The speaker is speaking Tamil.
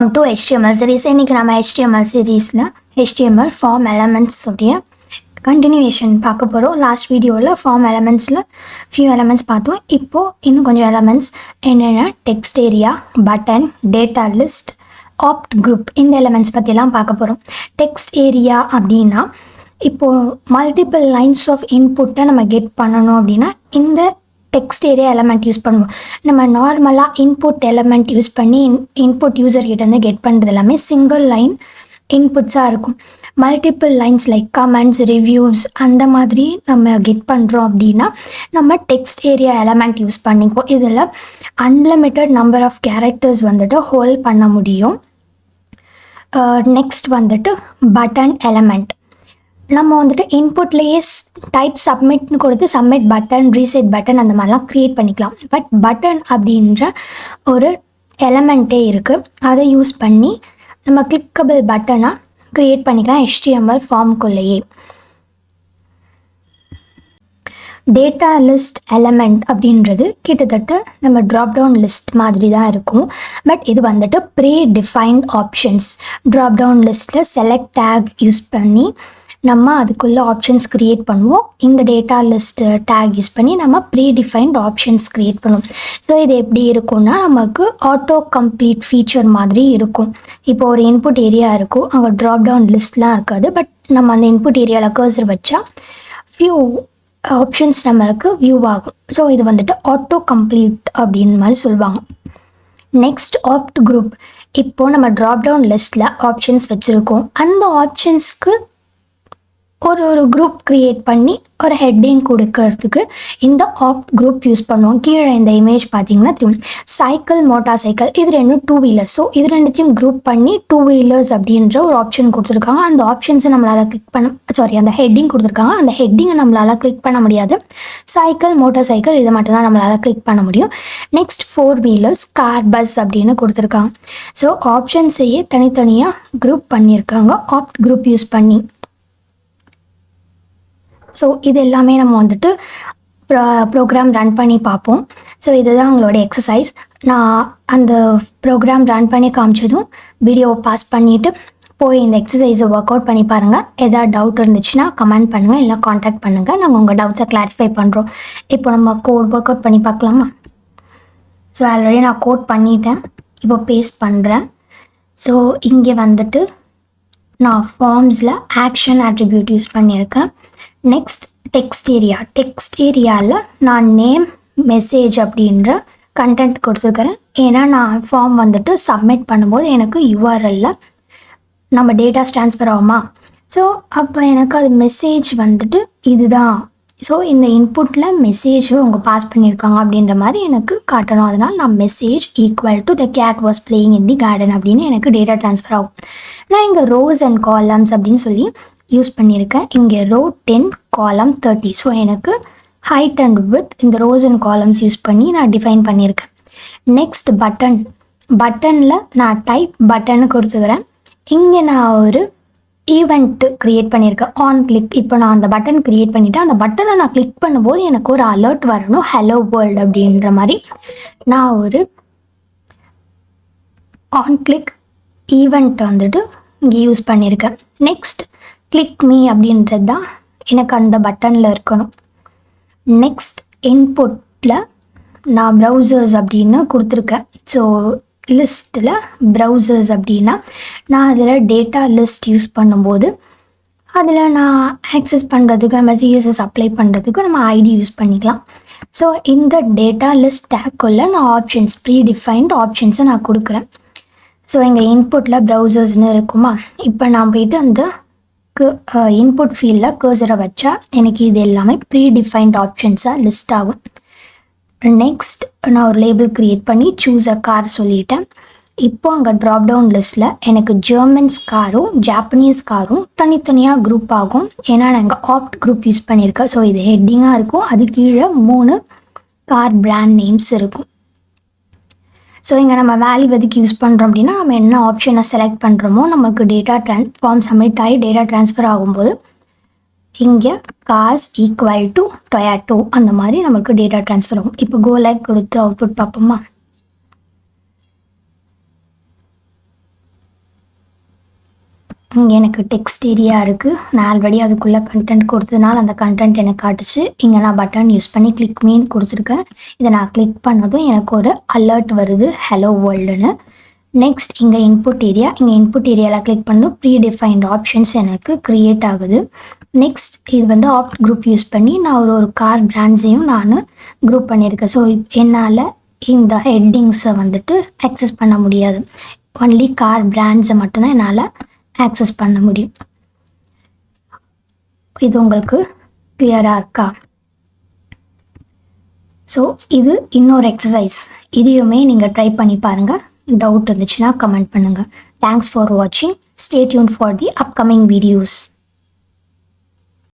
Welcome to HTML series. இன்னைக்கு நம்ம HTML சீரீஸில் HTML ஃபார்ம் எலமெண்ட்ஸ் உடைய கண்டினியூவேஷன் பார்க்க போகிறோம். லாஸ்ட் வீடியோவில் ஃபார்ம் எலமெண்ட்ஸில் ஃபியூ எலமெண்ட்ஸ் பார்த்தோம். இப்போது இன்னும் கொஞ்சம் எலமெண்ட்ஸ் என்னென்ன text area, button, data list, opt group, இந்த எலமெண்ட்ஸ் பற்றிலாம் பார்க்க போகிறோம். டெக்ஸ்ட் ஏரியா அப்படின்னா இப்போது மல்டிபிள் லைன்ஸ் ஆஃப் இன்புட்டை நம்ம கெட் பண்ணணும் அப்படின்னா இந்த டெக்ஸ்ட் ஏரியா எலமெண்ட் யூஸ் பண்ணுவோம். நம்ம நார்மலாக இன்புட் எலமெண்ட் யூஸ் பண்ணி இன்புட் யூசர்கிட்டேருந்து கெட் பண்ணுறது எல்லாமே சிங்கிள் லைன் இன்புட்ஸாக இருக்கும். Multiple lines like comments, reviews அந்த மாதிரி நம்ம கெட் பண்ணுறோம் அப்படின்னா நம்ம டெக்ஸ்ட் ஏரியா எலமெண்ட் யூஸ் பண்ணிக்குவோம். இதில் அன்லிமிட்டட் நம்பர் ஆஃப் கேரக்டர்ஸ் வந்துட்டு ஹோல்ட் பண்ண முடியும். நெக்ஸ்ட் வந்துட்டு பட்டன் எலமெண்ட். நம்ம வந்துட்டு இன்புட்லேயே டைப் சப்மிட்னு கொடுத்து சப்மிட் பட்டன், ரீசெட் பட்டன் அந்த மாதிரிலாம் க்ரியேட் பண்ணிக்கலாம். பட் பட்டன் அப்படின்ற ஒரு எலமெண்ட்டே இருக்குது. அதை யூஸ் பண்ணி நம்ம கிளிக்கபிள் பட்டனாக க்ரியேட் பண்ணிக்கலாம் HTML ஃபார்ம்குள்ளேயே. டேட்டா லிஸ்ட் எலமெண்ட் அப்படின்றது கிட்டத்தட்ட நம்ம ட்ராப் டவுன் லிஸ்ட் மாதிரி தான் இருக்கும். பட் இது வந்துட்டு predefined options. Drop down லிஸ்ட்டில் செலக்ட் டேக் யூஸ் பண்ணி நம்ம அதுக்குள்ளே ஆப்ஷன்ஸ் க்ரியேட் பண்ணுவோம். இந்த டேட்டா லிஸ்ட் டேக் யூஸ் பண்ணி நம்ம ப்ரீ டிஃபைன்ட் ஆப்ஷன்ஸ் க்ரியேட் பண்ணுவோம். ஸோ இது எப்படி இருக்கும்னா நமக்கு ஆட்டோ கம்ப்ளீட் ஃபீச்சர் மாதிரி இருக்கும். இப்போ ஒரு இன்புட் ஏரியா இருக்கும், அங்கே ட்ராப் டவுன் லிஸ்ட்லாம் இருக்காது. பட் நம்ம அந்த இன்புட் ஏரியாவில் கர்சர் வச்சா ஃபியூ ஆப்ஷன்ஸ் நம்மளுக்கு வியூ ஆகும். ஸோ இது வந்துட்டு ஆட்டோ கம்ப்ளீட் அப்படின்னு மாதிரி சொல்லுவாங்க. Next opt group. இப்போது நம்ம ட்ராப் டவுன் லிஸ்ட்டில் ஆப்ஷன்ஸ் வச்சுருக்கோம். அந்த ஆப்ஷன்ஸ்க்கு ஒரு குரூப் க்ரியேட் பண்ணி ஒரு ஹெட்டிங் கொடுக்கறதுக்கு இந்த ஆப்ட் குரூப் யூஸ் பண்ணுவோம். கீழே இந்த இமேஜ் பார்த்தீங்கன்னா தெரியும். சைக்கிள், மோட்டார் சைக்கிள், இது ரெண்டும் 2 வீலர்ஸ். ஸோ இது ரெண்டுத்தையும் குரூப் பண்ணி 2 வீலர்ஸ் அப்படின்ற ஒரு ஆப்ஷன் கொடுத்துருக்காங்க. அந்த ஆப்ஷன்ஸை நம்மளால் கிளிக் பண்ண அந்த ஹெட்டிங் கொடுத்துருக்காங்க. அந்த ஹெட்டிங்கை நம்மளால் கிளிக் பண்ண முடியாது. சைக்கிள், மோட்டார் சைக்கிள் இதை மட்டும் தான் நம்மளால் கிளிக் பண்ண முடியும். நெக்ஸ்ட் 4 வீலர்ஸ், கார், பஸ் அப்படின்னு கொடுத்துருக்காங்க. ஸோ ஆப்ஷன்ஸையே தனித்தனியாக குரூப் பண்ணியிருக்காங்க ஆப்ட் குரூப் யூஸ் பண்ணி. ஸோ இது எல்லாமே நம்ம வந்துட்டு ப்ரோக்ராம் ரன் பண்ணி பார்ப்போம். ஸோ இதுதான் உங்களோட எக்ஸசைஸ். நான் அந்த ப்ரோக்ராம் ரன் பண்ணி காமிச்சதும் வீடியோவை பாஸ் பண்ணிவிட்டு போய் இந்த எக்ஸசைஸை ஒர்க் அவுட் பண்ணி பாருங்கள். எதாவது டவுட் இருந்துச்சுன்னா கமெண்ட் பண்ணுங்கள், இல்லை காண்டாக்ட் பண்ணுங்கள். நாங்கள் உங்கள் டவுட்ஸை கிளாரிஃபை பண்ணுறோம். இப்போ நம்ம கோட் ஒர்க் அவுட் பண்ணி பார்க்கலாமா? ஸோ ஆல்ரெடி நான் கோட் பண்ணிட்டேன், இப்போ பேஸ்ட் பண்ணுறேன். ஸோ இங்கே வந்துட்டு நான் ஃபார்ம்ஸில் ஆக்ஷன் அட்ரிபியூட் யூஸ் பண்ணியிருக்கேன். நெக்ஸ்ட் டெக்ஸ்ட் ஏரியாவில் நான் நேம், மெசேஜ் அப்படின்ற கண்டென்ட் கொடுத்துருக்குறேன். ஏன்னா நான் ஃபார்ம் வந்துட்டு சப்மிட் பண்ணும்போது எனக்கு URLல நம்ம டேட்டாஸ் ட்ரான்ஸ்ஃபர் ஆகுமா. ஸோ அப்போ எனக்கு அது மெசேஜ் வந்துட்டு இதுதான். ஸோ இந்த இன்புட்டில் மெசேஜ் அவங்க பாஸ் பண்ணியிருக்காங்க அப்படின்ற மாதிரி எனக்கு காட்டணும். அதனால் நான் message equal to the gate was playing in the garden அப்படின்னு எனக்கு டேட்டா ட்ரான்ஸ்ஃபர் ஆகும். நான் இங்கே ரோஸ் அண்ட் காலம்ஸ் அப்படின்னு சொல்லி யூஸ் பண்ணியிருக்கேன். இங்கே ரோ 10, காலம் 30. ஸோ எனக்கு ஹைட் அண்ட் வித் இந்த ரோஸ் அண்ட் காலம்ஸ் யூஸ் பண்ணி நான் டிஃபைன் பண்ணியிருக்கேன். நெக்ஸ்ட் பட்டனில் நான் டைப் பட்டன்னு கொடுத்துக்கிறேன். இங்கே நான் ஒரு ஈவெண்ட்டு க்ரியேட் பண்ணியிருக்கேன், ஆன் கிளிக். இப்போ நான் அந்த பட்டன் க்ரியேட் பண்ணிவிட்டேன். அந்த பட்டனை நான் கிளிக் பண்ணும்போது எனக்கு ஒரு அலர்ட் வரணும், ஹலோ வேர்ல்டு அப்படின்ற மாதிரி. நான் ஒரு ஆன் கிளிக் ஈவெண்ட் வந்துட்டு இங்கே யூஸ் பண்ணியிருக்கேன். நெக்ஸ்ட் கிளிக் மீ அப்படின்றது தான் எனக்கு அந்த பட்டனில் இருக்கணும். நெக்ஸ்ட் இன்புட்டில் நான் ப்ரௌசர்ஸ் அப்படின்னு கொடுத்துருக்கேன். ஸோ லிஸ்ட்டில் ப்ரௌசர்ஸ் அப்படின்னா நான் அதில் டேட்டா லிஸ்ட் யூஸ் பண்ணும்போது அதில் நான் ஆக்சஸ் பண்ணுறதுக்கு, நம்ம CSS அப்ளை பண்ணுறதுக்கு நம்ம ஐடி யூஸ் பண்ணிக்கலாம். ஸோ இந்த டேட்டா லிஸ்ட் டேக்குள்ளே நான் ஆப்ஷன்ஸ், ப்ரீ டிஃபைன்ட் ஆப்ஷன்ஸை நான் கொடுக்குறேன். ஸோ எங்கள் இன்புட்டில் ப்ரௌசர்ஸ்னு இருக்குமா. இப்போ நான் போயிட்டு அந்த இன்புட் ஃபீல்டில் கர்சரை வச்சா எனக்கு இது எல்லாமே ப்ரீ டிஃபைன்ட் ஆப்ஷன்ஸாக லிஸ்ட் ஆகும். நெக்ஸ்ட் நான் ஒரு லேபிள் க்ரியேட் பண்ணி சூஸ் அ கார் சொல்லிட்டேன். இப்போ அங்கே ட்ராப் டவுன் லிஸ்ட்டில் எனக்கு ஜெர்மன்ஸ் காரும் ஜாப்பனீஸ் காரும் தனித்தனியாக குரூப் ஆகும். ஏன்னா நான் இங்கே ஆப்ட் குரூப் யூஸ் பண்ணியிருக்கேன். ஸோ இது ஹெட்டிங்காக இருக்கும், அது கீழே 3 கார் பிராண்ட் நேம்ஸ் இருக்கும். ஸோ இங்கே நம்ம வேல்யூ எதுக்கு யூஸ் பண்ணுறோம் அப்படின்னா நம்ம என்ன ஆப்ஷனை செலக்ட் பண்ணுறோமோ நமக்கு டேட்டா ஃபார்ம் சப்மிட் ஆகி டேட்டா ட்ரான்ஸ்ஃபர் ஆகும்போது இங்கே காஸ் ஈக்குவல் டு டொயாட்டோ அந்த மாதிரி நமக்கு டேட்டா ட்ரான்ஸ்ஃபர் ஆகும். இப்போ கோ லைக் கொடுத்து அவுட்புட் பார்ப்போமா. இங்கே எனக்கு டெக்ஸ்ட் ஏரியா இருக்குது. நான் ஆல்ரெடி அதுக்குள்ளே கண்டென்ட் கொடுத்ததுனால அந்த கண்டென்ட் எனக்கு காட்டுச்சு. இங்கே நான் பட்டன் யூஸ் பண்ணி கிளிக் மீன் கொடுத்துருக்கேன். இதை நான் கிளிக் பண்ணதும் எனக்கு ஒரு அலர்ட் வருது, ஹலோ வேர்ல்டுன்னு. நெக்ஸ்ட் இங்கே இன்புட் ஏரியா. இங்கே இன்புட் ஏரியாவில் கிளிக் பண்ணதும் ப்ரீ டிஃபைன்ட் ஆப்ஷன்ஸ் எனக்கு க்ரியேட் ஆகுது. நெக்ஸ்ட் இது வந்து ஆப்ட் குரூப் யூஸ் பண்ணி நான் ஒரு கார் பிராண்ட்ஸையும் நான் குரூப் பண்ணியிருக்கேன். ஸோ என்னால் இந்த ஹெட்டிங்ஸை வந்துட்டு ஆக்சஸ் பண்ண முடியாது. ஒன்லி கார் பிராண்ட்ஸை மட்டும்தான் என்னால் ஆக்சஸ் பண்ண முடியும். இது உங்களுக்கு கிளியராக இருக்கா? ஸோ இது இன்னொரு எக்ஸசைஸ். இதையுமே நீங்கள் ட்ரை பண்ணி பாருங்கள். டவுட் இருந்துச்சுன்னா கமெண்ட் பண்ணுங்கள். தேங்க்ஸ் ஃபார் வாட்சிங். Stay tune for the upcoming videos.